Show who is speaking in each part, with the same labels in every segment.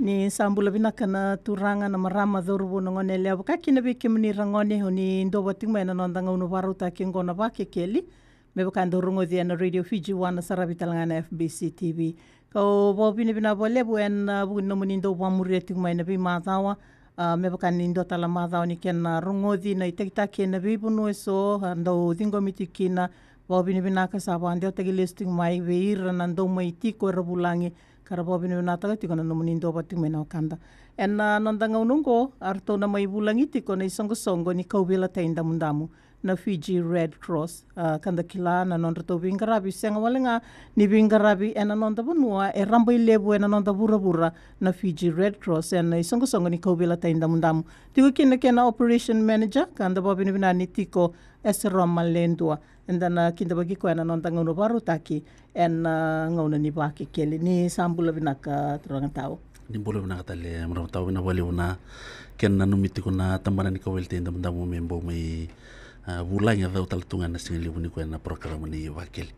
Speaker 1: Ni sambula vinakana turanga na marama dhorubu na ngone lea wakaki na vike mnira ngone honi ndo watingma ena nondanga unu waruta kingona wake keli. Mebaka ndorungo dhia na Radio Fiji 1 sarabitalanga na FBC TV. Kau wabini vina walebu ena wuna muni ndo wamuri atingma ena vi madhawa. Mebaka ni ndo tala madhawa ni kena rungothi na itakitaki ena vibunu eso. Ndo dhingo mitikina. Wabini vinaka sawa ndio tagi listing mai veira na ndo maitiko erabulangi. Karabobini vinataga tiko na nomuni ndo bati mena wakanda. Ena nondanga unungo arto na maibulangi tiko na isongo ni kaubila tainda mundamu na Fiji Red Cross. Kanda kila na nondato vingarabi senga walenga ni vingarabi ena nonda bunua e ramba ilebu ena nonda bura na Fiji Red Cross ena isongo ni kaubila tainda mundamu. Tiko kena Operation Manager kanda bobini vinani tiko Esero Malendua. Enda na kinda bagi ko ena nondanga unu baru taki ena ngauna ni baki keli ni sambula vinaka terang tau.
Speaker 2: Ni bolo vinaka tale mram tau vina wale una kena numiti kuna tambana ni kawelte inda mundamu membo mai bulanya dau taltunga na singili buni ko ena programa ni wakeli.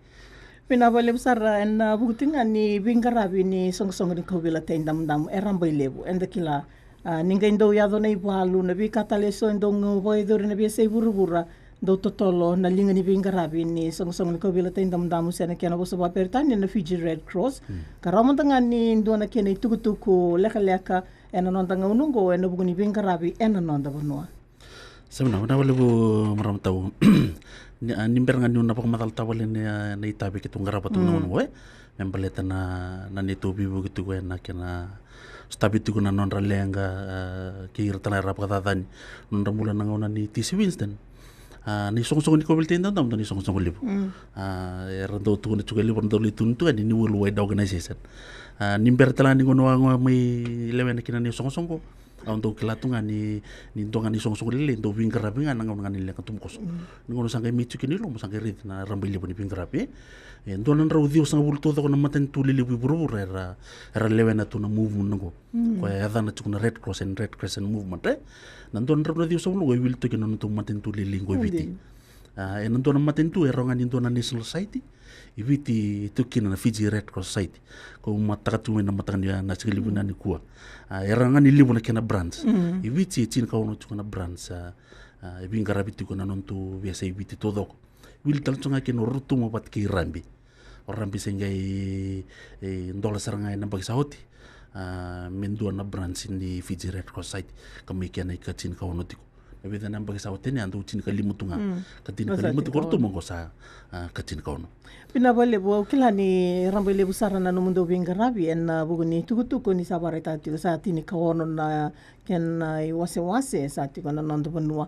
Speaker 1: Vina wale besar ena bukutinga ni vingarabi ni song ni kawila te inda mundamu eramba ilebu enda kila ninga indo yado na iwalu na vikatale so indo ngovoidori na biasa iburu-bura do totolo na linga ni vingarabi ni song ni kawila te inda mundamu sena kena bosa wapertani na Fiji Red Cross. Karamantanga ni indo na kena itukutuku leka ena nondanga unungo ena buku ni vingarabi ena nonda bunua.
Speaker 2: Sabna wana wale bu maram tau nimber ngani una pakamatal tawale na itabi kitu ngarapatu na unungo membaleta na neto bibu kitu ko ena kena stabi tu kuna nonra lenga kira tanai rapakatadani nonra mula na ngauna ni TC Winston. Ni song-song ni kawelte inda ndam ni song-song libu. Rando tu na chugali rando litun tu ni worldwide organization. Nimber tala ni ngono ngo mai lewen kina ni song-song ko. Untuk kelatungan ni ndonga ni song-song lele ndo wingarabi nga nang ngani le katum kos. Ngono sangay mitu kini lo sangay rit na rambili ni wingarabi. Ndo nan raw dio sang bulto ko na maten tu lili buru era lewen tu na movement ngo. Ko ya na tukuna Red Cross and Red Crescent movement nandun raw dio sang lo will to kina tu maten tu lili ngo viti. Nandun maten tu era ngani ndo na National Society. Ibiti tukina na Fiji Red Cross Society ko matakatu na matanya na sigilibu na ni kuwa eranga ni libu na kena brands ibiti tin ka ono tukuna brands ibingarabi tukuna nontu biasa ibiti todo wil taltunga keno rutu mo pat ki rambi sengai ndola saranga na bagsa hoti mendua na brands ni Fiji Red Cross Society kami kena ikatin ka ono tiku beda nang bagi sawote ni andu tin kalimutunga katin kalimutu korto mongo sa katin kauno
Speaker 1: pinabale bo kila ni rambele busara na mundo vingarabi en buguni tukutuko ni sabareta ti sa tini kawono na ken wase sa ti kona nando benua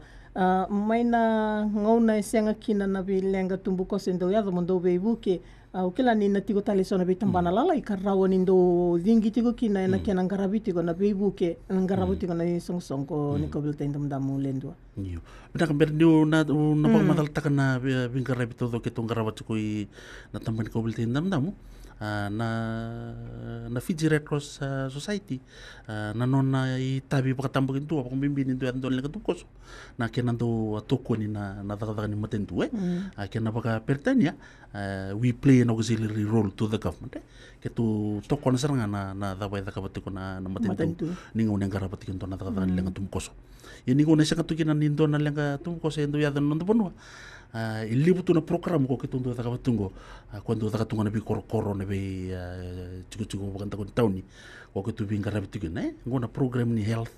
Speaker 1: maina ngauna senga kina na bilenga tumbuko sendo ya mundo bebuke kila ni na tigo tale sona bitambana lala ikarawo ni ndo dingi tigo kina na kena ngarabi tigo na bebuke ngarabu tigo na song ko ni kobilta indamu lendua
Speaker 2: niyo bina kamber niyo na pagmadal taka na bingarabi todo ketong ngarabu tigo na tamban kobilta indamu na Fiji Red Cross Society na nona itabi pakatambagin tu apang bimbinin tu andon lang katukos na kenando atoko ni na natakatak ni matentu kena baka pertanya we play an auxiliary role to the government ketu toko na saranga na dabay da kabati ko na matentu ningo nang karapati ko na natakatak ni lang katukos ini ko na siya katukin na nindo na lang katukos endo yadan nondo ponwa ilibu tu na program ko ketundu takatungo kuando takatungo na bi koro na bi chiku bakanta ko tauni ko ketu bingarabi tikin ngona program ni health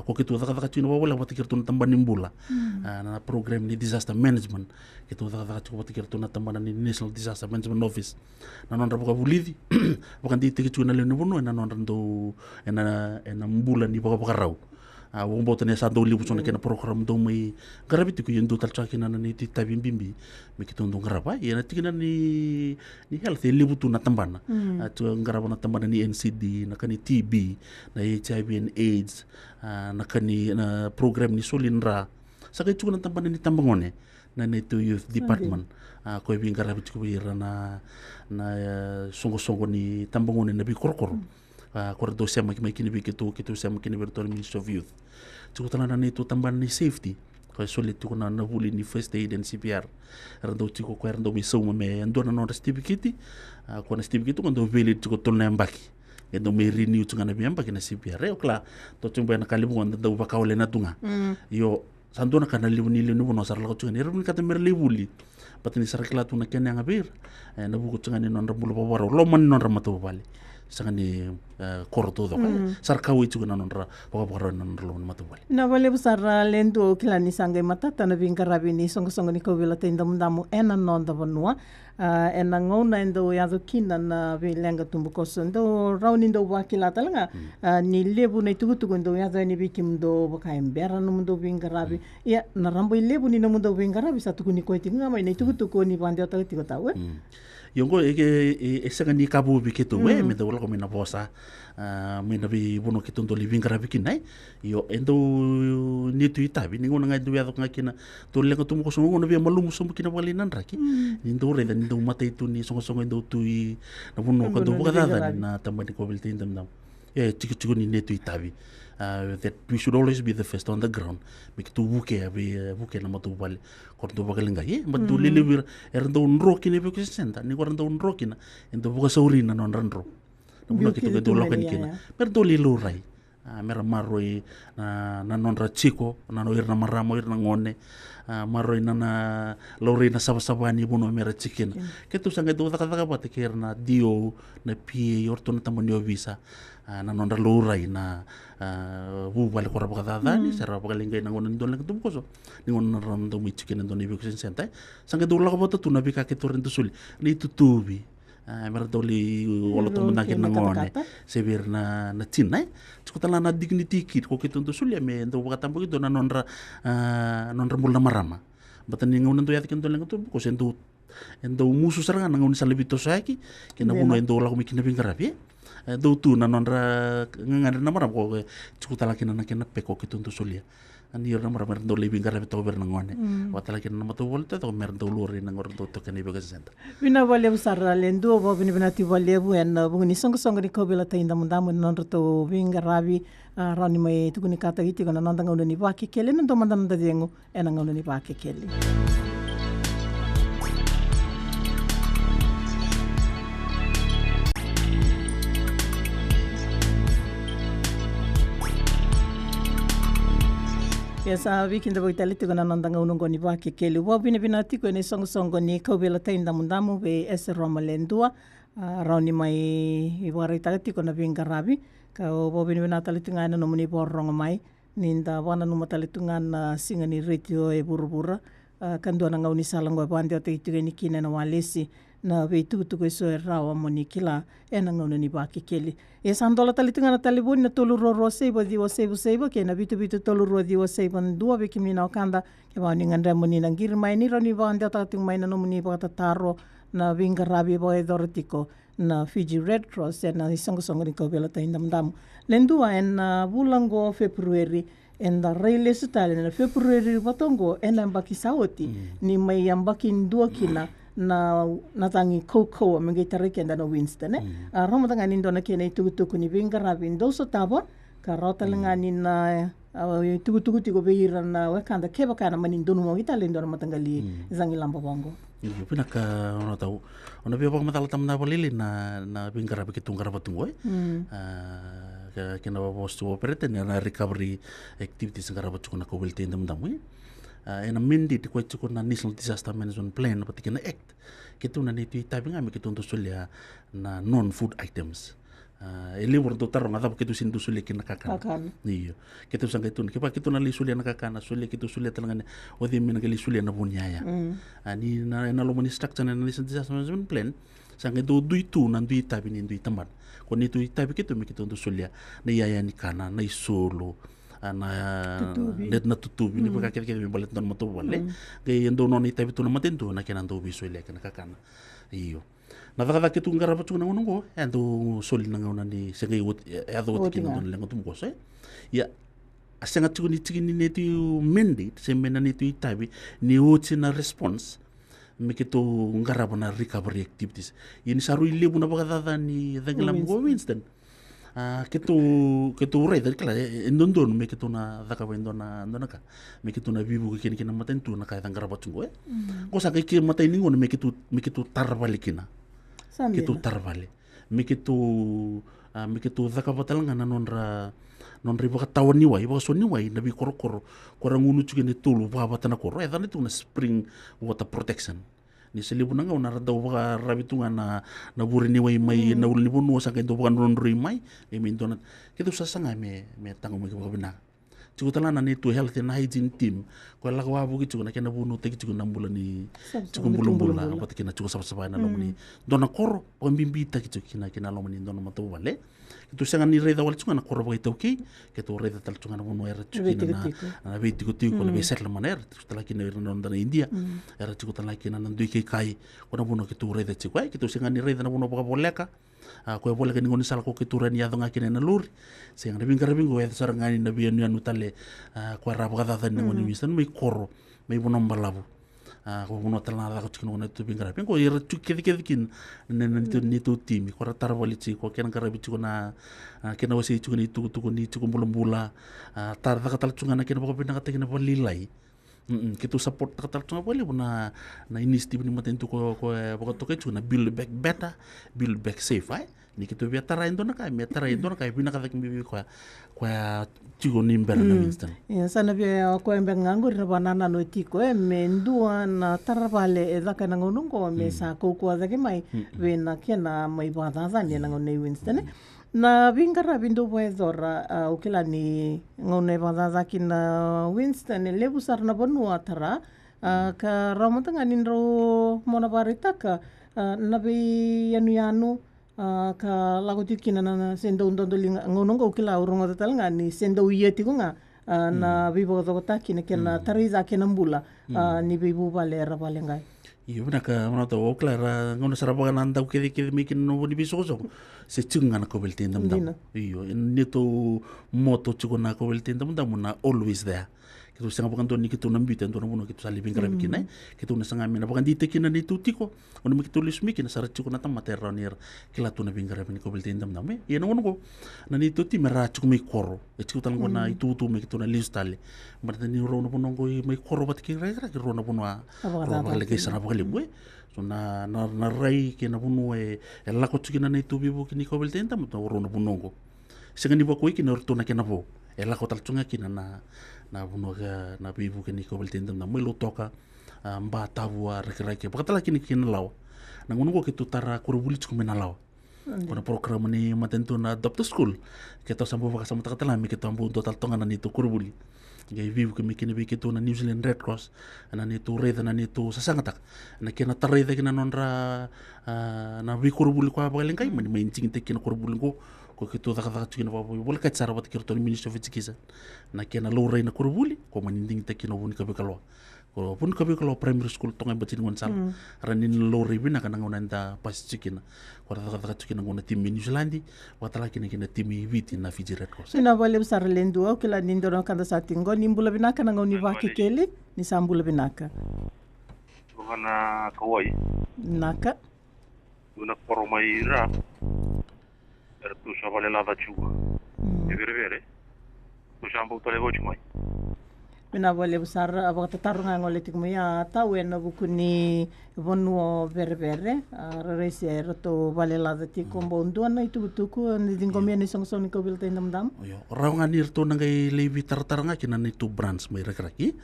Speaker 2: ko ketu takatino wala batikir tu na tamban nimbula na program ni disaster management ketu takatino batikir tu na tamban ni National Disaster Management Office na non rabuka bulidi bakanti tikitu na leno bono na non rando ena mbula ni baka raw wong botan ya santo libu sona kena program do mai garabi tiku yendo talchaki na ni titabi bimbi mi kitondo garaba ya na tikina ni health libu tu na tambana tu garaba na tambana ni NCD na kani TB na HIV and AIDS na kani na program ni Solinra sa kay tu na tambana ni tambangone na neto youth department ko bi garabi tiku ira na songo ni tambangone na bi korkoro kordo siya makini bikitu siya makini virtual Ministry of Youth. Cukup na nito tamban ni safety. Kaya sulit ko na nahuli ni first aid and CPR. Rando chiko kaya rando may suma may ando na non certificate. Kung na certificate kung do valid chiko tol na yung baki. endo me renew tungana miamba kina CPR o kla to tumba na kalibu wanda da uba kaole na tunga yo sandona kana liuni no sar la tungani rum kata mer libuli patini sar kla tuna kenya ngabir na buku tungani non rambulo bawaro lo man non ramato bali sangani korto do sar kawi tungana non ra bawaro non lo mato bali
Speaker 1: na vale busar lendo kila ni sangai matata na vingarabi ni songo ni ko vila tenda mundamu ena non da vanua ena ngona endo ya kina na vilenga tumbukoso ndo rauni ndo wakila talanga ni lebu na tugutugu ndo ya ni bikim ndo bakaembera no mundo vingarabi ya na rambo lebu ni no mundo vingarabi satu kuni ko tinga mai na tugutugu ni bande ta tiko tawe
Speaker 2: yongo e sanga ni kabu biketo we me do ko mina bosa mina bi bono kito ndo vingarabi kinai yo endo ni tu itabi ni ngona ngai do ya ngakina to lenga tumbukoso ngona vi malumu sumbu kina walinan raki ni ndo re ndo mata itu ni songo ndo tui na bono ko do bukada na tamani ko biltin dam chiku ni netu itabi that we should always be the first on the ground mik tu buke na matu bali ko do bagalinga but tu lilibir ndo nroki ne be senta ni ko ndo nroki na ndo buka saurina non ranro no kito do lo kan kina per do lilu rai mera maroi na non ra chico na no irna maramo irna ngone maroi na lori na sabani buno mera chicken ketu sanga do taka bate kerna dio na pie orto na tamanio visa na non ra lorai na bu bale ko rabada ni sera bagalinga na ngone don lang tumkoso ni ngone ram do mi chicken don ibi kusen senta sanga do la ko tu na bika ke torrento sul ni tutubi mera doli wala to nakin na ngone sevir na tinai tsukutala na dignity kit ko kitunto sulia me ndo wakatambo do na nonra mul na marama batani ngone ndo yakin do lang to ko sento endo musu saranga na ngone salibito saki kina buno endo la ko mikina bingarabi do tu na nonra ngangana na marama ko tsukutala kina na kina peko kitunto sulia ani ora mara ndo living garabe to ber ngone watala kina na matu volte to mer ndo lori na ngor ndo to kani be senta
Speaker 1: vina vale usara lendo bo vina ti vale bu en bungni songo ni ko bela tainda mundamu non to vingarabi rani mai tukuni kata giti kana nanda ngone ni ba kekele ndo mandana nda dengo ena ngone ni ba kekele Yes, weekend bo italiti kona nandanga unongo ni wake kele. Wa bine tiko ni songo ni kaubela tainda mundamu be ese romalendua. Rauni mai iwara italiti kona vingarabi. Ka bo bine taliti ngana no muni borongo mai. Ninda wana no matalitu ngana singa ni radio e burubura. Kandua na ngauni salango e bande o te itike ni kine na walesi. Na wei tukutuku iso e rawa moni kila e na ngauna ni wake kele. E sandola talitunga na talibuni na toluroro seiba diwa seiba ke na bitu toluroro diwa seiba ndua wiki mina okanda ke wani ngandra moni na ngiri mai ni rani wanda tating mai na no moni taro na vingarabi bo e dorotiko na Fiji Red Cross e na isongo ni kaubela tainda mdamu. Lendua en bulango Februari en da reile sutale na Februari watongo en ambaki saoti ni mai ambaki ndua kina na tangi koko mengai tarike na Winston roma tanga nindo na kene tukutuku ni vingarabi ndo so tabo ka rota ngani na tukutuku tiko beira na wakanda keba kana manindo no ngita lendo na matangali zangi lamba bongo
Speaker 2: iyo pina ka ona tau ona bia bang matala tamna bolili na vingarabi kitungara batungo kena bos tu operate na recovery activities ngara bachukuna ko welte ndam damu ena mindi ti kwai na National Disaster Management Plan pati kena act kitu na nitu itabi ngami kitu untuk sulia na non food items ele bordo tarong ada kitu sindu sulia kena kakana iyo kitu sang kitu kipa kitu na li sulia na kakana sulia kitu sulia talangan odi mina kali sulia na bunyaya ani na lo mani structure na National Disaster Management Plan sang itu duitu na du itabi ni du itaman ko nitu itabi kitu mi kitu untuk sulia na yaya ni kana na isolo net na tutubi ni baka kete mi balet don moto wale ge endo non ita bitu na matendo na kenan do biso ile kana kakana iyo na daga kitu ngara batu na ngongo endo soli na ngona ni sege wot ado wot kina don lengo tum kose ya asenga tu ni tigi ni netu mandate semena ni tu itabi ni wot na response me kitu ngara bona recovery activities ini saru ile buna baka dada ni dagelam go Winston ketu rai dari kala endon me ketu na daka endona ka me ketu na bibu kini kina matentu na kaya tangara bachungo ko sa kai mata ini ngon me ketu tarbali kina ketu tarbali me ketu me ke tu dhaka patalanga na non ri baka tawani wai baka soni wai na bi korokoro kora ngunu chuke ne tulu baka patana koro e dhani tu na spring water protection ni selibu nanga una rada baka rabitunga na buri ni wai mai na uli ni bunu sa kento baka non rui mai e mi ndona ke tu sasanga me tango me baka bina chuku talana ni tu health and hygiene team ko la ko abu ki chuku na kena bunu te ki chuku nambula ni chuku mbula apa kena chuku sapa na lomani dona koro pembimbi ta ki chuku kena lomani dona matu wale itu sanga ni reda wal chuku na koro ba itauki ke tu reda tal chuku na bunu era chuku na beti ko tiko na beser la maner chuku tala kena na ndana India era chuku tala kena na ndui ke kai ko na bunu ke tu reda chuku ai ke tu sanga ni reda na bunu ba boleka ko boleka ni ngoni sala ko ke tu ren ya donga kena na luri sanga na bingar bingo e saranga ni na bianu anu tale ko raba kada ni ngoni misan mai koro mai bunom balabu ko buno tala da ko chino na tu bingar bingo ira chuke kin ni tu timi ko ratar boli chi ko ken karabi chi ko na kena wasi chi ni tu ni chi ko bulan tar da katal chunga na kena ko pinang kata kena bolilai kitu support katal chunga boli na initiative ni maten tu ko to ke chuna build back better build back safe ai ni kitu bia tara indo na kai pinang kata kimbi ko chigo ni mbera na instant
Speaker 1: sana bia ko embe ngangu na banana no tiko me ndua na tarapale e daka na ngonungo me sa ko dake mai we na kena mai bada ni na ngone Winston na vingara vindo boezora ukila ni ngone bada ki na Winston le busar na bonua tara ka ramotanga ninro mona baritaka na bi yanu ka lago tikina na sendo undondo linga ngonongo kila urongo tatalanga ni sendo yeti kunga na bibo kota kina kena tariza kena mbula ni bibu balera balengai
Speaker 2: iyo na ka mana to okla ngono sarapa kan anda ke mikin no ni biso so se chunga na ko beltin dam iyo ni to moto chugo na ko beltin dam na always there kitu sanga bukan to ni kitu nambita to no kitu sali bingara bikin kitu na sanga mina bukan dite kina ni tutiko ono mi kitu lis mikin sara chugo na tam matera nir kila to na bingara bin ko beltin dam me iya no ko na ni tuti mera chugo mi koro e chugo tan na itu tu mi kitu na listale marta ni ro no bonongo mi koro bat ki ra ki ro no bonwa ro le ke sana bakali bue so na rai ke na bunu e la ko chugo na itu bibu ki ni ko beltin dam to ro no bonongo sanga ni bako ki na ro to na ke na bo e la ko tal chunga ki na bunu ga na bibu ke ni ko beltin dam na mo lo toka mba tavua reke pakatala kini kina lawa na ngono ke tu tara kurubuli chuku mena lawa kona program ni matentu na adopt school ke to sambu baka samu takatala mi ke to ambu total tonga na ni tu kurubuli ga vivu ke mi kini bi ke tu na New Zealand Red Cross na ni tu reda na ni tu sasangatak na kena tarreda kina nonra na bi kurubuli ko ba lenkai mani main cing te kina kurubuli ko ke tu daka chukina ba bol ka tsara bat kirto ni Ministry of Education na kena lo reina kurubuli ko maninding te kina buni ka bekalo ko pun kabi kalau primary school tongai batin ngon sal ranin lo ribina kana ngona nda pas chikina ko daka chukina ngona tim New Zealand watala kina tim viti na Fiji Red Cross
Speaker 1: ina vale usar lendu o kila nindo no kanda satingo nimbula binaka na ngoni vaki keli ni sambula binaka
Speaker 3: Kuna kawai
Speaker 1: naka
Speaker 3: una poromaira tu sabale lava chuga vere tu sambu tole gochmai
Speaker 1: mina vale usar abata tarunga ngole tikmuya ta wena bukuni vonu vere rese rato vale lava tikombo ndona itu butuku ni dingomia ni songsoni ko bilte ndam
Speaker 2: yo raunga nirto nangai levi tartaranga kina ni tu branch mai rakraki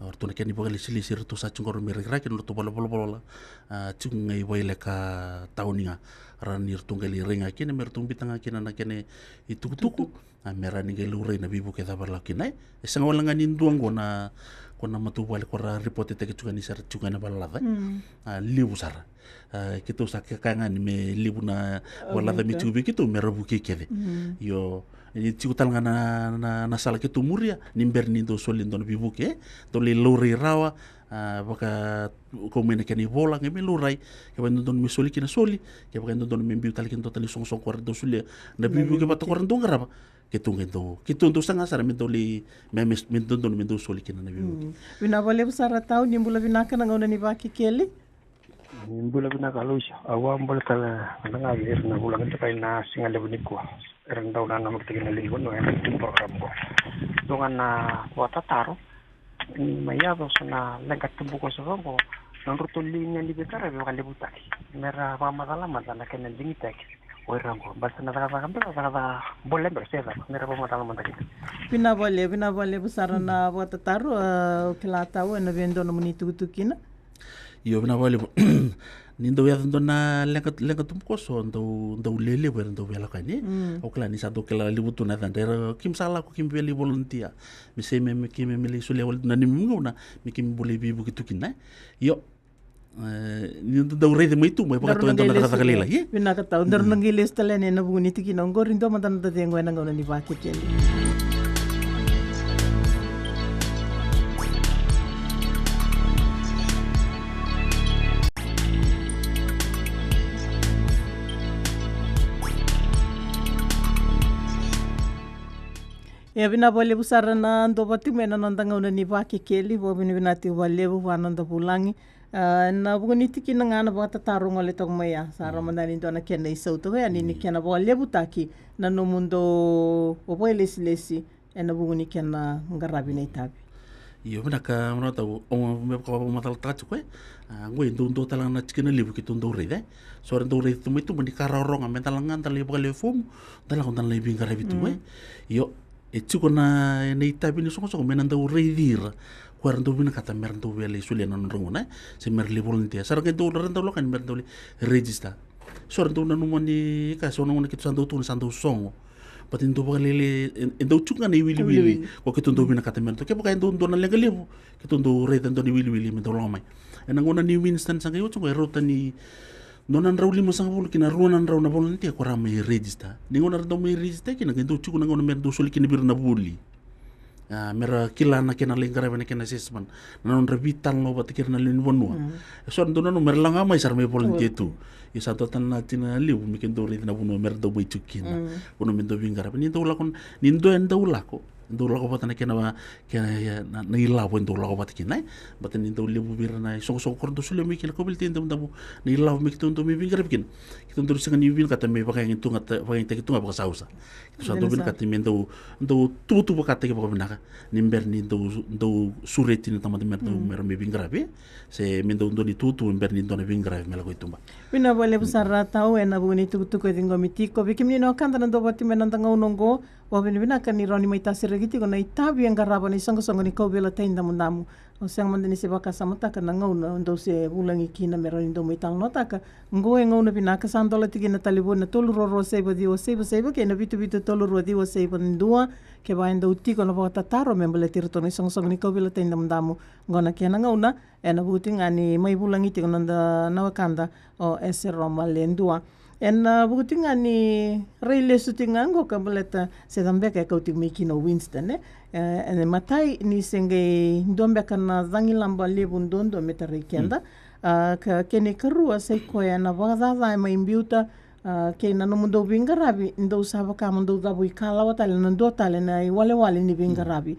Speaker 2: orto na keni bogali sili sir tu sa chungor mi rakraki no to bolo chungai boile ka tauninga ranir tunggali ringa kini mertung bitanga kina na kene itu mera ni gelu reina bibu ke dabar lakinai esang walangan induang kona matu bale kora report te ke ni sar chunga na balava libu sar kitu sa kangan me libu na balava mi chubi kitu merabu ke kede yo ni chutal na sala kitu muria nimber ni do solin don bibu ke to le lori rawa baka komene keni bola ngeme lurai ke ban don misoli kina soli ke ban don membi tal kin total song kwar do sulia na bibu ke bato kwar don garaba kitu sanga sara mentoli memes don mendo soli kina na bibu
Speaker 1: bina vale usara tau nimbula binaka na ngona ni baki keli
Speaker 4: nimbula binaka luisa awam bol kala nga ger na bulan ta na singa lebuniko erang daw na namag tigil na lingkod no yung program ko dungan na wata taro mayado sa na nagatubo ko sa ko nang rutulin niya libetara yung kalibutak mera pamatalaman na kinandingitek oirango basta na taka bolle berseda mera pamata mata kita
Speaker 1: Pina vale busara na watataru ke la tau na vendo na muni tukutukina.
Speaker 2: Io vina vale nindo ya ndona lenga tumkoso ndo lele wer ndo vela kani o kla ni sa do kala libutu na tandera kim sala ko kim veli volunteer mi se me kim me le sule wal na ni ngona mi kim bole bibu kitukina yo nindo do rede muito mai pa to ndo na kata kalela ye
Speaker 1: Pina ka tau ndar nangile stale ne na buni tikina ngorindo matan da tengo na ngona ni vakekeli. E vina vale busara na ndo vati mena nanda ngauna ni vakekeli vo vina ti vale vo vananda pulangi na buguni tiki na ngana bata tarunga le tong maya sara mandani ndo na kena isau to ya ni kena vale butaki na no mundo o lesi na buguni kena ngarabi na itabi.
Speaker 2: Io vina ka mrata o me ka matal tatu ko ngoi ndo tala na tikina libu ki ndo rede so ndo rede tu mitu mani kararonga mentalanga tali bale fom tala kon tala binga rabitu io e tuko na nei tabi ni songo mena ndo reidira kwar ndo bina kata mer ndo vele sule na nrungona se mer le volunteer sara ke ndo renda lo kan mer ndo register so ndo na numani ka so no ki sando tu sando songo pati ndo balele ndo chunga ni wili ko ke ndo bina kata mer to ke ba ndo na lega lebu ke ndo reda ndo ni wili me ndo lo mai ena ngona ni Winston sanga yo chunga rota ni nonan raw lima sanga bulu kina ruanan raw na volunteer ko ramai register ningon ar do mai register kina gendo chuku nangon mer do soli kina bir na buli mera kilana kina lingkara bena kina assessment nanon revital no batikir na lin bonua so ndo nanu mer langa mai sar mai volunteer tu isa to tan na tina liu mi kendo ri na bunu mer do mai chukina bunu mendo bingara ni do lakon ni ndo endo lako ndo lako batana kena ba kena na ila bo ndo lako batikina batani ndo liu bir na so kordo sule mi kila ko bil tindam dabu ni ila mi kito ndo mi bingara bikin kito ndo singa ni bin kata me baka ngitu ngata baka ngitu kitu ngapa sausa so ndo bin kata me ndo tu baka te baka binaka nimber ni ndo sureti ni tamade mer ndo mer mi bingara bi se me ndo ni tu imber ni ndo na bingara me la ko itumba
Speaker 1: Pina vale busara tau na buni tukutuku e dingo mitiko bikimni no kanta ndo bati menanda ngaunongo wa bina kan ni roni mai tasira giti ko na itabi ang garaba ni songo ni ko bela tenda mundamu o sang mandani se baka samata kana ngauna ndo se bulangi kina meroni ndo mai tang nota ka ngoe ngauna bina ka sandola tiki na talibu na tolu ro seba di o seba ke na bitu tolu ro di o seba ndua ke ba ndo utiko na bata taro membele tirto ni songo ni ko bela tenda mundamu ngona kena ngauna na buti ngani mai bulangi tiki nanda nawakanda o ese roma lendua buti ngani reile sutingango kabeleta se dambe ka kauti miki no Winston matai ni senge ndombe kana zangi lamba lebu ndondo metarikenda ka kene karua sai koya na vaza mai mbiuta ke na no mundo vingarabi ndo saba ka mundo dabu ikala watale ndo tale na wale ni vingarabi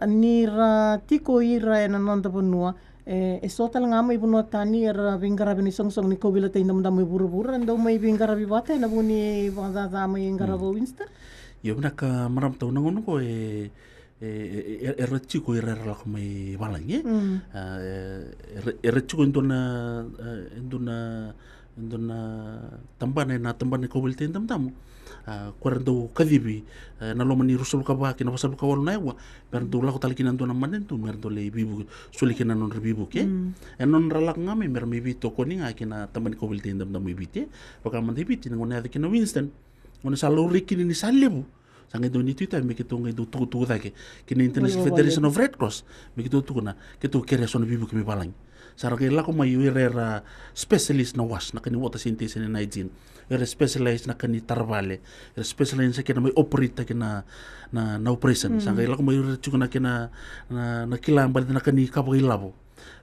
Speaker 1: ni ra tiko ira na nonda bonua sota nga mai buno tani era vingarabi ni song ni ko bila tainda munda mai buru-buru ndo mai vingarabi bata na buni vaza mai ngarabo Winston
Speaker 2: yo na ka maram tau nangon ko chico era la mai balangi chico ndona tambane ko bil tendam tamu quarando kadibi na lo mani rusul ka ba kina pasal ka wal na wa perdo la ko talkina ndona manen tu merdo le bibu suli kina non bibu ke non ralak ngame mer mi bito ko ni kina tambane ko bil tendam tamu bite baka man bite ngone kina Winston ngone saluri kini ni salebu sangai do ni tuita me kitu ngai do tu dake kini International Federation of Red Cross me kitu tu na kitu kere son bibu ke me balang sarake la ko mai era specialist na was na kani water synthesis na hygiene era specialized na kani tarvale era specialized sa kina mai operate kina na operation sangai la ko mai chukuna kina na kilamba na kani kapai labo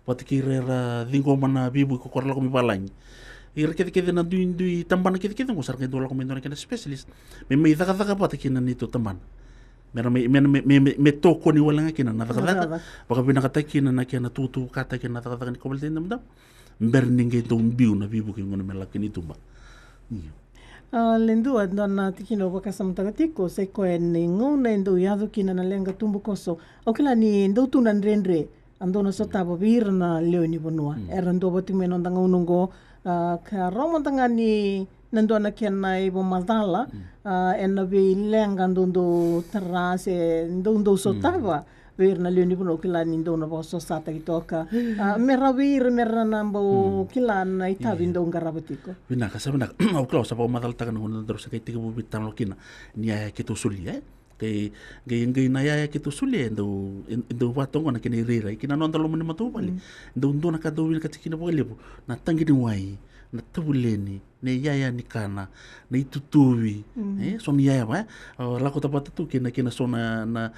Speaker 2: patiki era dingo mana bibu ko korla ko me balang ira kete na dui tamban kete ko sarake do la ko me kina specialist me mai daka pata kina nito tamban me toko ni wala kina na daka baka binakata kina na kina tutu kata kina daka ni kobel tindam dam berninge to mbiu na bibu kina me la kini tumba
Speaker 1: lendu andana tikino baka samtagatiko se ko ni ngone ndo yadu kina na lenga tumbu koso okila ni ndo tunan renre andona sotaba bir na leoni bonua era ndo boti me nonda ngongo ka romantanga ni nandona kena I madala na ve lenga ndondo terase ndondo sotava ver na leoni puno kila nindo na boso sata kitoka merawir meranambo kila na itavi ndo ngarabatiko
Speaker 2: vina ka sabana au klau sa pa madala taga ngono ndro sa kiti bu bitan lokina nia kitu suli kay ngai na ya kitu suli ndo watongo na kini rira kina no ndalo mani matu pali ndo na kadowin ka tikina po lepo na tangi ni wai na tubuleni ne yaya ni kana na itutuwi so ni yaya ba la ko tapata tu kina so na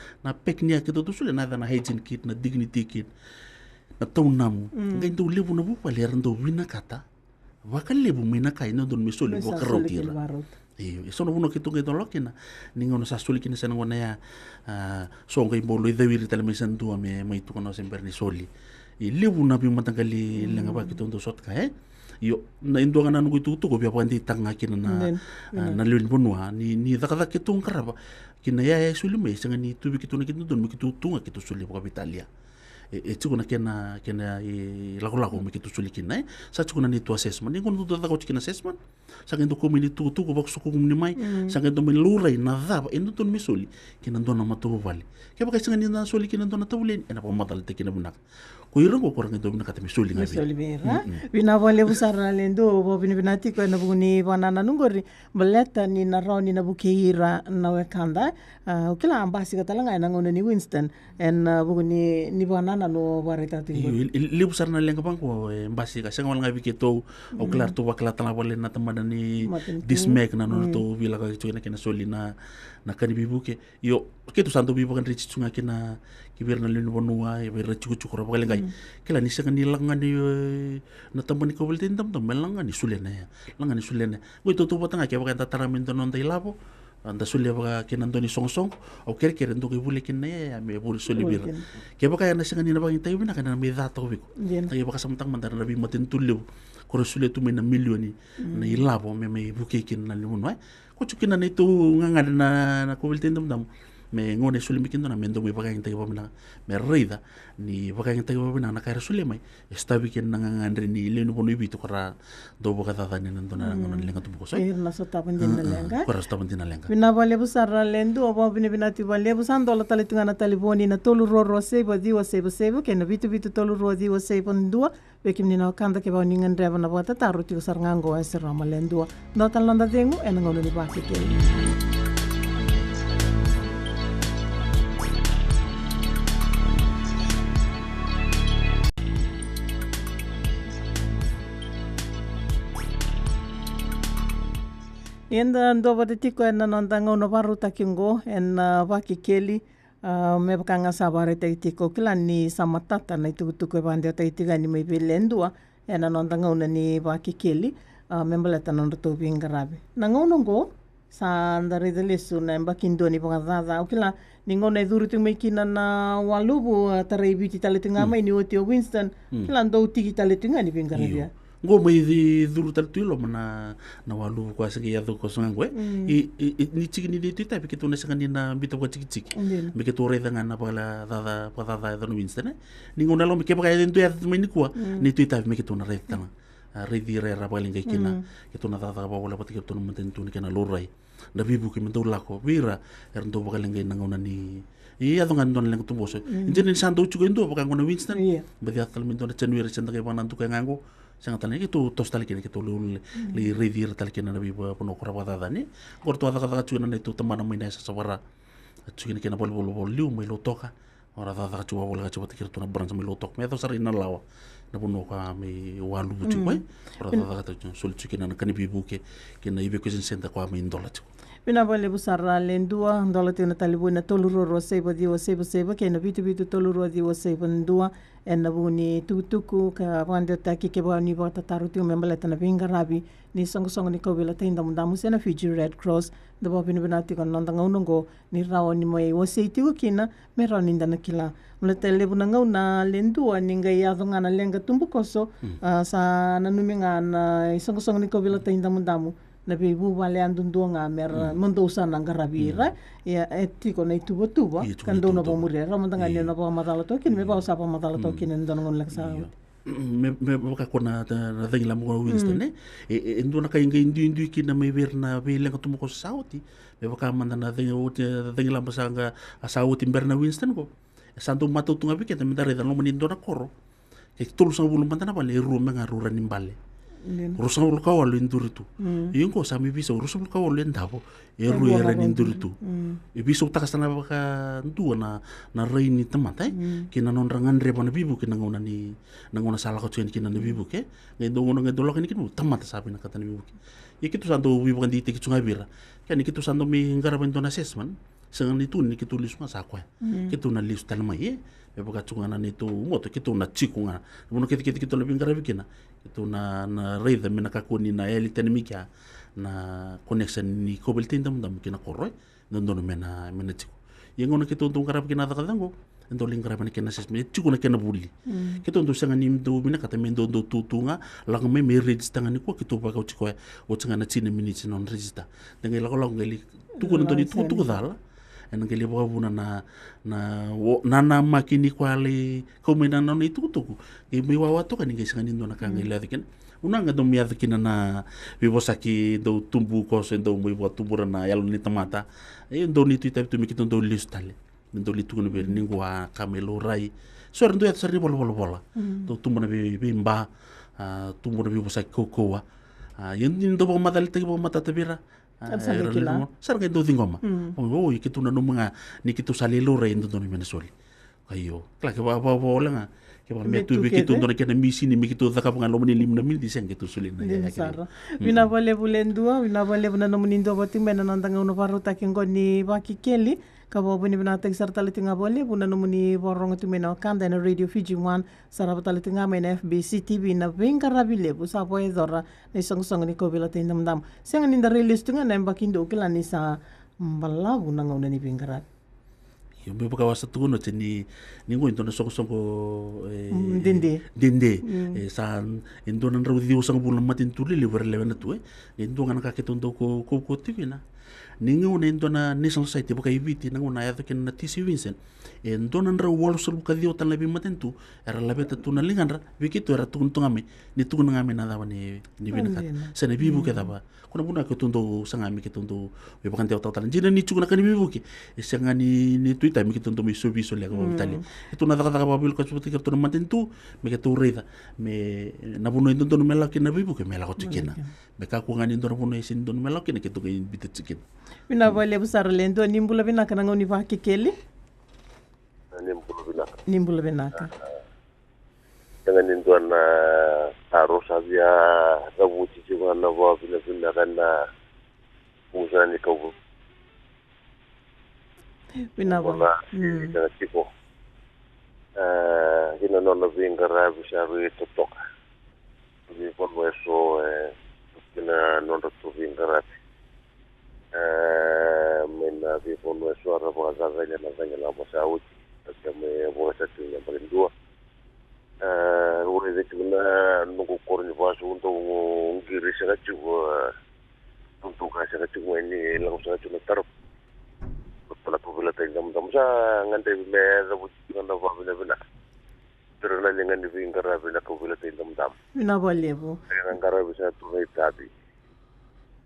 Speaker 2: peknia kitu tu suli na na hygiene kit na dignity kit na taunamu ngai ndo lepo na bu pali ndo wina kata wakalebu mina kai no don misoli bo karotira so no uno kitu ngai lokina ningono sa suli kina sana ngona ya so ngai bolo idawiri tala misan tu ame mai tu kono semper ni soli lebu na bi matangali lenga ba kitu ndo sot ka yo na indo ngana nugu tu ko bia pandi tanga kina na lun bonua ni daka kitu ngaraba kina ya suli mai sanga ni tu bi kitu na kitu don mi kitu tunga kitu suli bo kapitalia tukuna kena lago mi kitu suli kina sa tukuna ni tu assessment ni kono tu da ko kina assessment sa ngendo ko mi tu ko ba ko ni mai sa ngendo mi lurai na daba endo ton mi suli kina ndona matu vale ke ba ka ngani na suli kina ndona tawlen ena pa madal te kina bunak ko yiro ko korang endo bunak mi suli ngabi
Speaker 1: suli bera bina vale busara lendo bo binati ko na buni banana nungori beleta ni na roni na bukeira na wekanda ukila ambasi katalanga na ngone ni Winston en buni ni banana no barita tingo
Speaker 2: libu sarna lenga bangko mbasi ka sanga ngabi keto au klar tu wakla tala wale na tamada ni dismek na no to vila ka kena kena solina na kani bibuke yo ketu santo bibu kan richi tunga kena kibir na linu bonua e ber chuku chuku ra ngai kila ni sanga ni langa ni na tambani ko belten tam melanga ni sulena ya langa ni sulena go to botanga ke ba ta taramento non dai labo anda sulle ba kena ndoni song au kere ndo ke bule kena ya me bule sulle bir ke ba kaya na sanga ni na ba ntai bina kana me data ko biko tai ba samtang mandar na bi matin tullu ko sulle tu me na milioni na ilabo me buke kin na limun wa ko chukina na itu nganga na ko belten dam me ngone sulle mikin na mendo me ba ntai ba mina me reida ni ba ntai ba mina na kaya sulle mai esta bikin na ngandre ni lenu bono ibito kara do ba kata ni nandona ngono lenga tu buko so
Speaker 1: na so tapon din na lenga
Speaker 2: para sta na lenga
Speaker 1: bina vale busara lendo obo bina binati vale busando la talitunga na taliboni na tolu roro sebo diwa sebo ke na bitu tolu ro diwa sebo ndua bekim ni na kanda ke ba ningan reva na bota taru ti usar ngango esra malendua no talanda dengu en ngono ni ba ke Yenda ndo tiko en nondanga no baruta kingo en wakikeli me bakanga sabare tiko kila ni samatata na itukutuku e bande taitika ni me belendua en nondanga una ni wakikeli membaleta no to bingarabe na ngono ngo sa ndari de lesu na mbakindo ni bangada ukila ningo na duru me kina na walubu tarai biti taletinga mai ni otio Winston kila ndo tiki taletinga ni bingarabe
Speaker 2: ngo mai di duru tartuilo na walu ko asa ya do ko sangwe ni chiki ni tu tapi kitu na sanga ni na bito ko chiki me ke to reda ngana pala dada do Winston ni ngona lo me ke pa ya me ni ko ni tu tapi me ke to na reda tanga redi re ra paling kina ke to na dada ba wala pati ke to na mentu ni kana lorai na bibu ke mentu lako vira ndo ba kaleng na ngona ni iya dongan don leng tu boso injeni santo chuko ndo ba ngona Winston ba dia tal mento na january senda ke banan tu ka ngango sangat tani itu tos tali kini kita lul li redir tali kini nabi puno kurapa tani korto ada kata cuci nanti itu teman namanya saya sawara cuci kini bol liu mai lotoka ora ada cuci bol cuci tikir tu na berang sama lotok me atau sari nalawa na puno kami walu cuci mai ora ada kata sul cuci kini kani bibu ke kini ibu kusin senta kami indola cuci
Speaker 1: Pina vale busara lendua ndola tina talibu na toluro ro sebo diwa sebo ke na bitu toluro diwa sebo ndua en na buni tutuku ka wande taki ke ba ni bota taruti membala tana bingarabi ni songo ni ko vela tenda mundamu sena Fiji Red Cross da ba pina binati kon nandanga unongo ni rawo ni mai woseiti ko kina me rawo ni ndana kila mula telebu na ngau na lendua ni ngai ya donga na lenga tumbukoso sa nanuminga na songo ni ko vela tenda mundamu na bibu wale andundu nga mer mondosa nang garabira ya etiko na tuba kando na bomure ramandanga ni na ba madala tokin me ba sa pa madala tokin ndon ngon laksa
Speaker 2: me ka kona na dengila mo Winston e ndo na kai ngai ki na mai ver na vele ka tumo ko sauti me ka manda na dengila masanga a sauti berna Winston ko santo matu tunga bike te mendare da no mani ndo na koro ke tulu sa bulu manda na bale ru menga rura nimbale rusa ul ka walu induritu ingo sa mi bisa rusa ul ka walu ndabo e ru era induritu e bisa utakasana baka ndu na reini tamata kina non rangan re bana bibu kina ngona ni ngona sala ko tuen kina ni bibu ke ngendo ngono ngedolo kini kinu tamata sabi na kata ni bibu e kitu santo bibu kan dite kitu ngabira kan kitu santo mi ngara bento na assessment sangan itu ni kitu lisma sakwa kitu na list talma ye e baka tungana ni tu moto kitu na chikunga mono kitu lebih ngara bikina itu na reida mena kakuni na elite ni mika na connection ni kobeltin dam kina koroi ndono mena chiku yengono kitu untung karap kina takadango ndo lingra bana kena sesme chiku na kena buli kitu untung sanga ni mdo mina kata mendo ndo tutunga lang me register ngani ko kitu baka chiko o tsanga na chine minutes non register dengai lako ngali tuku ndo ni tuku dala en ngeli bo buna na makini kwale komena no ni tuku e me wa to kan ngai sanga ni ndo na kanga ila diken una nga do mi adikina na vivosaki do tumbu ko se do mo bo tumbura na yalo ni tamata e ndo ni tu tu mi kito ndo listale ndo li tu no be ni wa kamelo rai so ndo ya tsari bolo do tumbu na be mba tumbu na vivosaki kokoa yen ndo bo madal te bo mata tabira sarga ndo dingoma o i kitu na no mga ni kitu salelo rai ndo ni menesoli kayo klake ba nga ke ba me tu be kitu ndo na kena misi ni mi kitu zaka panga lo ni limna mil di senge tu sulina ya
Speaker 1: sara vina vale bulendua vina vale na no munindo boti mena nandanga uno paruta kingo ni bakikeli ka bo buni bina tek sarta litinga bole buna no muni borong tu mena kanda na radio Fiji 1 sarabata litinga mena FBC TV na venga rabile bu sa boy dora ni song ni ko bila tin dam senga ni da release tunga na bakindo kila ni sa mbalabu na ngona ni venga
Speaker 2: yo me baka wasa tu no tini ningo into na soko
Speaker 1: dinde
Speaker 2: san into na ro dio sang bulan matin tuli liver lewen tu into ngana ka ketundo ko tivina ningo na into na national society baka ibiti nango na yato ken na TC Vincent into na ro walo sul ka dio tan labi matin tu era labe tu na lingan ra bikito era tu ngame ni tu ngame na dawa ni bina ka sa na bibu ke daba kuna buna ko tundo sangami ke tundo we bakan teo tatan jina ni chukuna kan bibu ke sanga ni tuita mi ke tundo mi service le ko vitali itu na daga babil ko seperti ke tundo matin tu me ke tu reda me na buno tundo no mela ke na bibu ke mela ko chikina me ka ku ngani ndo buno sin ndo mela ke ne ke tu ke bitu chikin
Speaker 1: bina vale busar lendo nimbula bina kana ngoni va kekeli nimbula bina ka
Speaker 3: dengan intuan harus saja rabuti juga na bawa bila kana usaha ni kau
Speaker 1: bina bola
Speaker 3: dengan tipo kita nona bingkara bisa tutok di pon weso kita nona tu bingkara mena di pon weso ara baga zanya la masaut kami bawa satu yang paling dua uri de tuna nungu korni basu untuk ngiri sangat juga untuk kasih juga ini langsung sangat cuma taruh pada popular tengam sa ngante me rabu nganda ba bina terus dengan di bingkara bina popular tengam
Speaker 1: bina boleh bu
Speaker 3: ngara bisa tunai tadi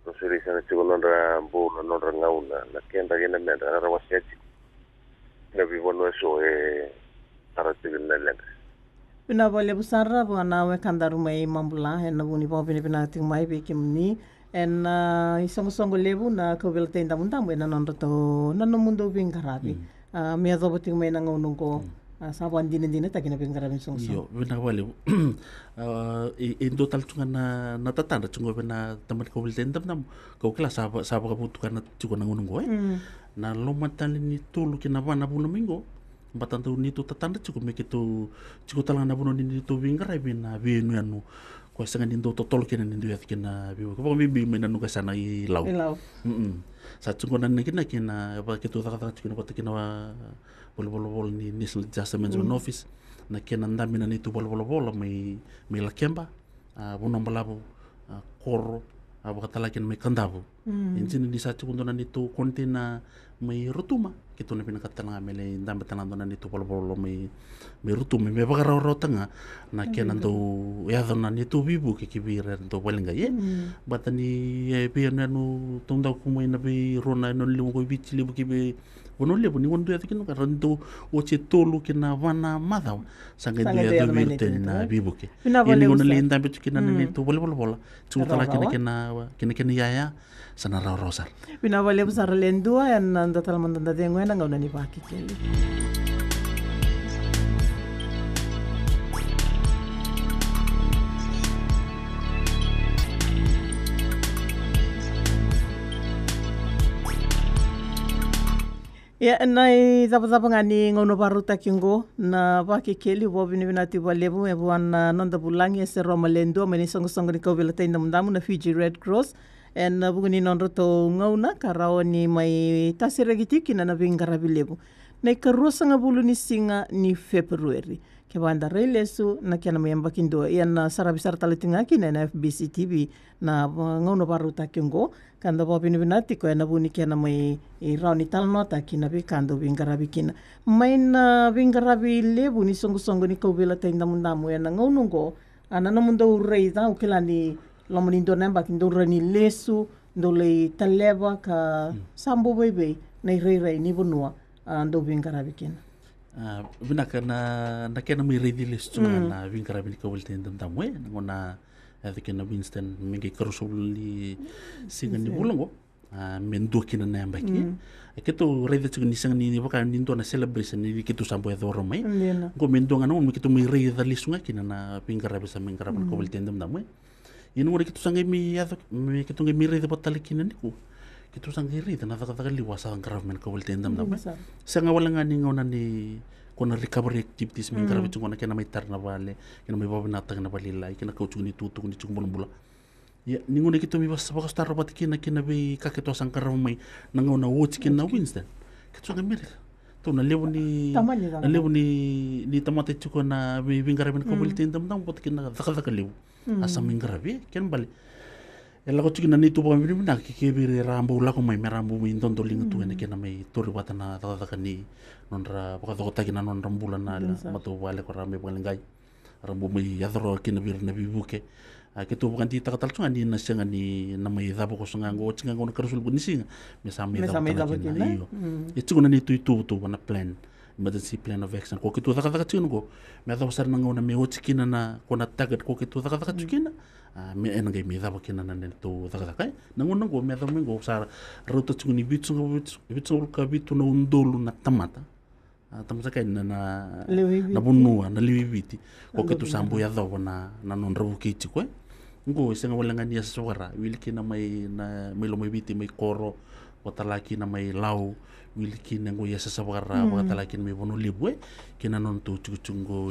Speaker 3: terus iri sangat juga nondra bu nondra ngauna na kenda gena me rawasia nabi bono so aratigil nalang
Speaker 1: bina boleh busara bu na we kandaru mai mambula en na buni po bina ting mai be kimni en isong lebu na ko vel tenda mundam na non to na no mundo bingarabi me adobo ting mai na ngonung ko saban din ta kina bingarabi song
Speaker 2: yo bina boleh in total tunga na tatanda tunga bina tamat ko vel tenda nam ko kelas saba ka butukan na tuko na ngonung ko na lomatan ni tulu kina bana bu minggo batan tu ni tu tatanda cukup mekitu cukup talang na buno ni tu bingara bina binu anu ko sangan indo totol kena ni duat kena biu ko bibi mena nu kasana I lau sa cukup nan kena apa kitu tak cukup pat kena bol ni national justice management office na kena nda mina ni tu bol mai la kemba buno balabu kor apa kata lagi mai kandabu injin di sa cukup nan itu kontena mai rutuma kitu na pinakatalanga mele indambe tanando na nitu polo may rutu may bagararo tanga na kenando yado na nitu bibu ke kibira to walinga ye batani pe na no tonda kumai na be rona no limu ko bichi libu kibe wono lebu ni wondo yado kino karando o che tolu kina wana mada sanga dia yado birte na bibu ke ni wono le indambe tukina na nitu bola tsutala kina yaya sana rosar
Speaker 1: Pina vale besar lendua yang nanda talaman tanda dengue na ngau nani paki keli. Ya nai zapa ngani ngono baruta kingo na paki keli bo bini binati valebu e buana nanda bulangi se roma lendua meni songo ni kau vela tenda mundamu na Fiji Red Cross. En buguni non roto ngauna karao ni mai tasiragitiki na nabingarabi lebu. Na ikaruasa nga bulu ni singa ni February. Ke banda reilesu na kia na mayamba kindo. Ian sarabisar talitingaki na FBC TV na ngauna baru takiungo. Kanda po binibinati ko na buni kia na may irao ni talnota kina kando bingarabi kina. May na bingarabi lebu ni songo ni kaubila tainda mundamu ya na ngaunungo. Ana na mundo ureida ukilani lomanindo namba kindo rani lesu ndole taleva ka sambo bebe na rei ni bonua ando bingarabi kina
Speaker 2: bina kana kena mi redi lesu na bingarabi ko wolte ndam we ngona kena Winston mingi karusuli singa ni bulango mendo kina namba ki keto redi tsu ni singa ni baka nindo na celebration ni keto sambo ya doro mai go mendo ngana mi keto mi redi lesu ngakina na bingarabi sa bingarabi ko wolte ndam we Inu ngore kitu sangai mi kitu ngai mire de batalikin niku kitu sangai ri na daga liwasa government ko wolte ndam na sanga wala ngani ngona ni kona recovery activities mi ngara bitu ngona kena mai tarna vale kena mai babna tagna balila kena ko chuni tutu ni chung bula ya ni ngone kitu mi bas bakas tar batikina kena be ka keto sangkara mai ngona watch kena Winston kitu sangai mire to na lewu ni tamate chuko na bingara ben ko wolte ndam batikina daga lewu asa mingarabi ken bali ela ko tukina ni tu pamiri na ke bire rambo la ko mai merambo mi ndondo linga tu ene kena mai tori watana daga ni nonra baka do takina non rambula na mato wale ko rambe ngai rambo mai yadro kena bir na bibuke ke tu bukan ti takatal tsunga ni na senga ni na mai dabo ko senga ngo tsinga ngo karsul bunisi me sami dabo kena iyo itu na ni tu na plan emergency plan of action ko kitu daga tsin go me da wasar nangona me otsikina na kona tagat ko kitu daga tsikina me engai me da bakina na to daga kai nangona go me da me go sar ruto tsuni bitsu ka bitu na undolu na tamata kai na bunua na liwibiti ko kitu sambu ya do na non rabuki tsikwe ngo senga wala ngani ya sawara wilkina mai na milo mai biti mai koro watalaki na mai lau wilki nengo ya sasabara watalaki na mai bono libwe kina non tu chungo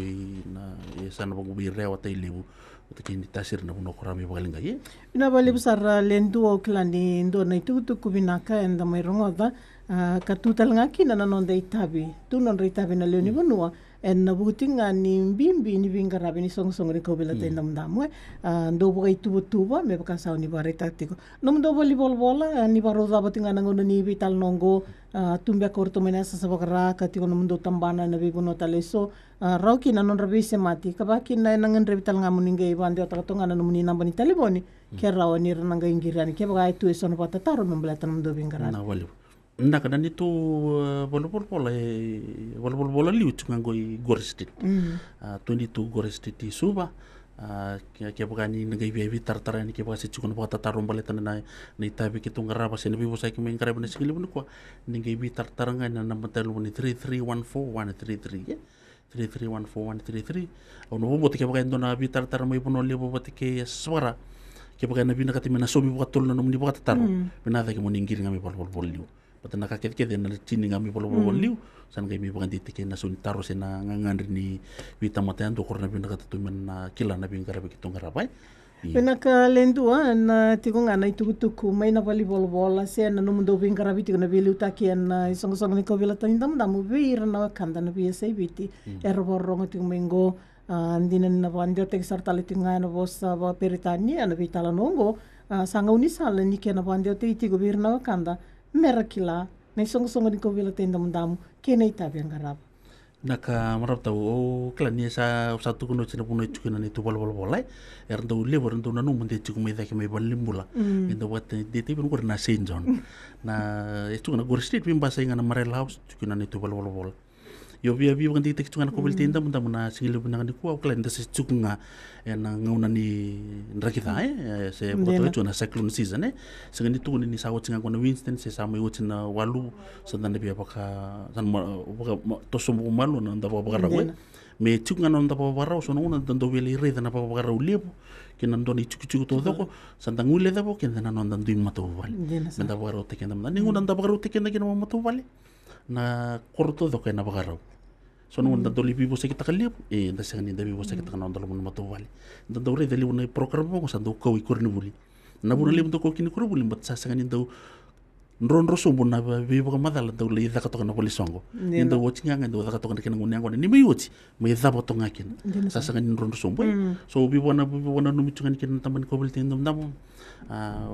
Speaker 2: na sana bangu bire watai libu utakini tasir na bono korami bagalinga ye
Speaker 1: ina bali besar lendu o klani ndo na itu kubinaka enda mai rongoda katutal ngaki na non dei tabi tu non ritabi na leoni bonua en na butinga ni bimbi ni bingarabi ni song ni ko bela tenda mdamu ndo boga tuba me baka sauni bare taktiko no ndo boli bola ni baro da batinga nangono ni vital nongo tumbe korto mena sa sabakara katiko no ndo tambana na bibono taleso rauki na non rabise mati kabaki na nangan revital ngamuninge bande otatonga na muni nambani taliboni ke rawani rananga ingirani ke baga itu esono patataro membelatan ndo bingarabi
Speaker 2: na wali nda kada ni tu bola liu tsunga ngoi gorestit 22 gorestit suba ke bugani ngai bebi tartara ni ke basi tsunga bata tarum baletan na ni tabi ke tungara basi ni bibo sai ke men kare bane sikili bune ko ngai bi tartara ngai na nambatel bune 3314133 3314133 ono bo ke bugani dona bi tartara mai bono lebo batike swara ke bugani bina katimena sobi bukatul no muni bukata taru bina ke moningir ngami bol liu patana kaket na chini ngami polo liu san ngai mi bangandi tike na sun taro sena ngangandri ni vita matayan to korna bin kata tumen na kila na bin karabe kitong karabai
Speaker 1: pena ka lendua na tiko ngana ituku mai na bali bola se na no mundo bin karabi tiko na bili utaki na isong ni ko bila tan dam damu vir na kanda na bi sai biti erborong tiko mengo andina na bandio tek sartali tinga na bosa ba peritani na vitala nongo sanga unisala ni ke na bandio tiko vir na kanda merakila Na isongo-songo ni kovila tenda mundamu, kena itabi ang karap.
Speaker 2: Naka marap tau o klania sa satu kuno cina puno cukina ni tu bol bolai erndo lever erndo nanu mende cuk me dake me balimbula endo wat de te pun na senjon na cukina gor street bim basa ngana marel house cukina ni tu bol yo via kan titik cukina ko beltinda mun tamuna singile bunang ni ku klan des cuknga ena ngauna ni rakita se boto cukina cyclone season sengani tu ni sawo cinga kona Winston se sama yo cina walu sandan bia baka san to somo malu na ndaba baka rawe me cuknga na ndaba baka so na ndando wele re na baka baka lepo kina ndoni cuku to doko santang ule dabo kina na ndan duin mato wale ndaba baka te kina ningu ndaba baka te kina mato wale na korto doko na baka rawe so nung nandang lipi po sa kita kalip nda sa kanina lipi po sa kita kanang dalawang matawali nandang rin dali na program po kung saan daw kawi ko rin buli nabuna lipi daw ko kinikuro buli bat sa kanina daw nron rosumbon na bibi ka madala daw li da katokan na polisongo nda watching nga daw da katokan na kinangunya ko ni may uchi may da boto nga kin sa kanina nron rosumbon so bibi na numitungan kin tamban ko bultin dam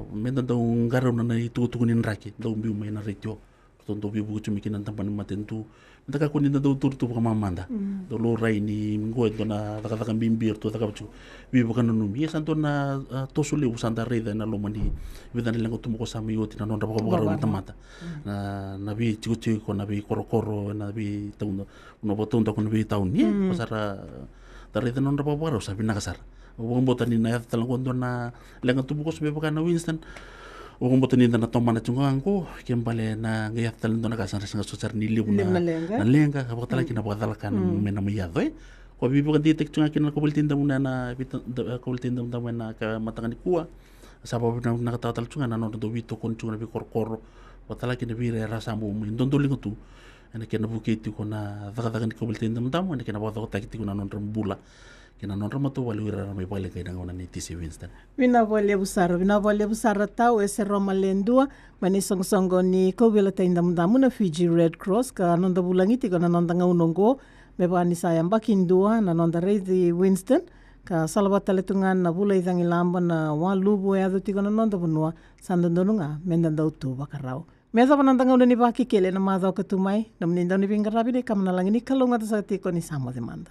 Speaker 2: menda daw ngaraw na itutukunin raki daw bibi may na retyo tonto bibi ko chumikin tamban matentu Taka kunin na daw turto pa mamanda. Dolo rai ni minggo ito na taka bimbir to taka bacu. Bibo kan numi santo na tosuli usanda reda na lomani. Bidan nilang utumuko sa miyo tinanon ra pa na tamata. Na nabi chiku ko nabi koro nabi taun no botong ko nabi taun ni pasara reda non ra pa sabi nakasar. Uang botan ni na talang kondo na lang utumuko sa bibo kan na Winston. Uang botan ni na tomana chungang ko kembali na ngayat talan to nakasan sa sosar niliw na lenga kapag talaga kinapagdalakan may namayado ko bibo kan titik chunga kin ko bultin dam na ko bultin dam na ka matangan kuwa sa bab na nakatatal chunga na no do bito kon chunga bi korkor ko talaga kin bi rasa mo don do lingo tu ana kin bukiti ko na dagagan ko bultin dam ana kin ba ko takiti ko na non rambula kina non ramato walura may pala kay nang ni TC Winston.
Speaker 1: Vinavolia busara tau ese Roma lendua mani songsongo ni ko vela tainda mundamu na Fiji Red Cross ka nonda bulangiti ka nonda ngaunongo me bani sayang bakindua na nonda Reidi Winston ka salabata letungan na bula idang ilamba na walubu e adu tiko na nonda bunua sandandonunga mendanda utu bakarau. Meza pananda ngauna ni baki kele na madao katumai na mninda ni bingarabi ni kamana langi ni kalunga ta sa tiko ni samo demanda.